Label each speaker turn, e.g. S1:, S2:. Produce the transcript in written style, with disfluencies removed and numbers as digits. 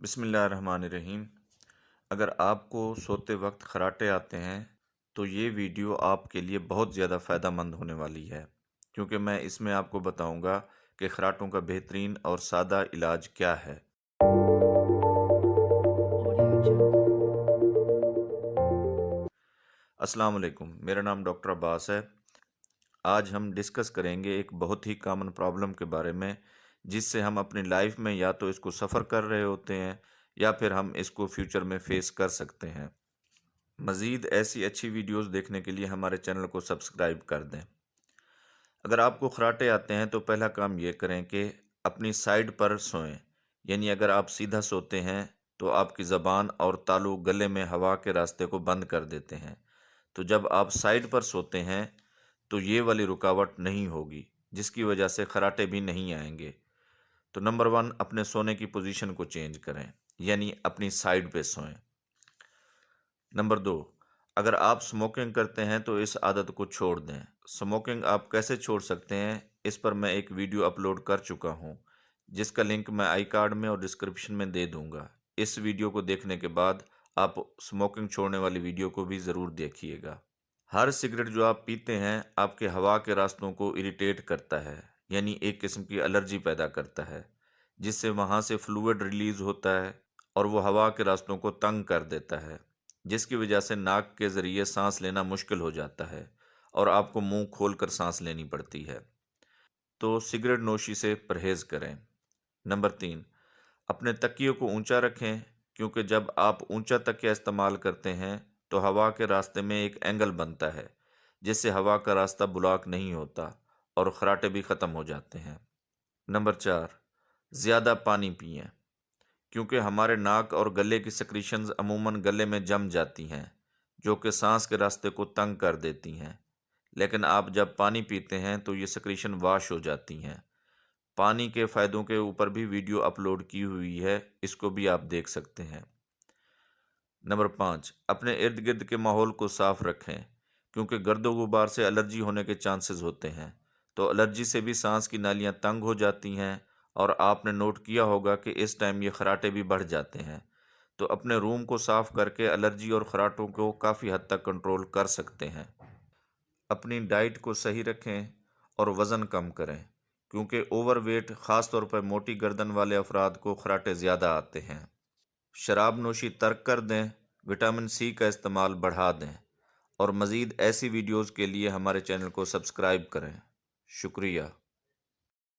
S1: بسم اللہ الرحمن الرحیم۔ اگر آپ کو سوتے وقت خراٹے آتے ہیں تو یہ ویڈیو آپ کے لیے بہت زیادہ فائدہ مند ہونے والی ہے، کیونکہ میں اس میں آپ کو بتاؤں گا کہ خراٹوں کا بہترین اور سادہ علاج کیا ہے۔ السلام علیکم، میرا نام ڈاکٹر عباس ہے۔ آج ہم ڈسکس کریں گے ایک بہت ہی کامن پرابلم کے بارے میں، جس سے ہم اپنی لائف میں یا تو اس کو سفر کر رہے ہوتے ہیں یا پھر ہم اس کو فیوچر میں فیس کر سکتے ہیں۔ مزید ایسی اچھی ویڈیوز دیکھنے کے لیے ہمارے چینل کو سبسکرائب کر دیں۔ اگر آپ کو خراٹے آتے ہیں تو پہلا کام یہ کریں کہ اپنی سائیڈ پر سوئیں، یعنی اگر آپ سیدھا سوتے ہیں تو آپ کی زبان اور تالو گلے میں ہوا کے راستے کو بند کر دیتے ہیں، تو جب آپ سائیڈ پر سوتے ہیں تو یہ والی رکاوٹ نہیں ہوگی، جس کی وجہ سے خراٹے بھی نہیں آئیں گے۔ تو نمبر 1، اپنے سونے کی پوزیشن کو چینج کریں، یعنی اپنی سائیڈ پہ سوئیں۔ نمبر 2، اگر آپ سموکنگ کرتے ہیں تو اس عادت کو چھوڑ دیں۔ سموکنگ آپ کیسے چھوڑ سکتے ہیں، اس پر میں ایک ویڈیو اپلوڈ کر چکا ہوں، جس کا لنک میں آئی کارڈ میں اور ڈسکرپشن میں دے دوں گا۔ اس ویڈیو کو دیکھنے کے بعد آپ سموکنگ چھوڑنے والی ویڈیو کو بھی ضرور دیکھیے گا۔ ہر سگریٹ جو آپ پیتے ہیں آپ کے ہوا کے راستوں کو اریٹیٹ کرتا ہے، یعنی ایک قسم کی الرجی پیدا کرتا ہے، جس سے وہاں سے فلوئڈ ریلیز ہوتا ہے اور وہ ہوا کے راستوں کو تنگ کر دیتا ہے، جس کی وجہ سے ناک کے ذریعے سانس لینا مشکل ہو جاتا ہے اور آپ کو منہ کھول کر سانس لینی پڑتی ہے۔ تو سگریٹ نوشی سے پرہیز کریں۔ نمبر 3، اپنے تکیے کو اونچا رکھیں، کیونکہ جب آپ اونچا تکیہ استعمال کرتے ہیں تو ہوا کے راستے میں ایک اینگل بنتا ہے، جس سے ہوا کا راستہ بلاک نہیں ہوتا اور خراٹے بھی ختم ہو جاتے ہیں۔ نمبر 4، زیادہ پانی پئیں، کیونکہ ہمارے ناک اور گلے کی سیکریشنز عموماً گلے میں جم جاتی ہیں، جو کہ سانس کے راستے کو تنگ کر دیتی ہیں، لیکن آپ جب پانی پیتے ہیں تو یہ سیکریشن واش ہو جاتی ہیں۔ پانی کے فائدوں کے اوپر بھی ویڈیو اپلوڈ کی ہوئی ہے، اس کو بھی آپ دیکھ سکتے ہیں۔ نمبر 5، اپنے ارد گرد کے ماحول کو صاف رکھیں، کیونکہ گرد و غبار سے الرجی ہونے کے چانسز ہوتے ہیں، تو الرجی سے بھی سانس کی نالیاں تنگ ہو جاتی ہیں اور آپ نے نوٹ کیا ہوگا کہ اس ٹائم یہ خراٹے بھی بڑھ جاتے ہیں۔ تو اپنے روم کو صاف کر کے الرجی اور خراٹوں کو کافی حد تک کنٹرول کر سکتے ہیں۔ اپنی ڈائٹ کو صحیح رکھیں اور وزن کم کریں، کیونکہ اوور ویٹ خاص طور پر موٹی گردن والے افراد کو خراٹے زیادہ آتے ہیں۔ شراب نوشی ترک کر دیں، وٹامن سی کا استعمال بڑھا دیں، اور مزید ایسی ویڈیوز کے لیے ہمارے چینل کو سبسکرائب کریں۔ شکریہ۔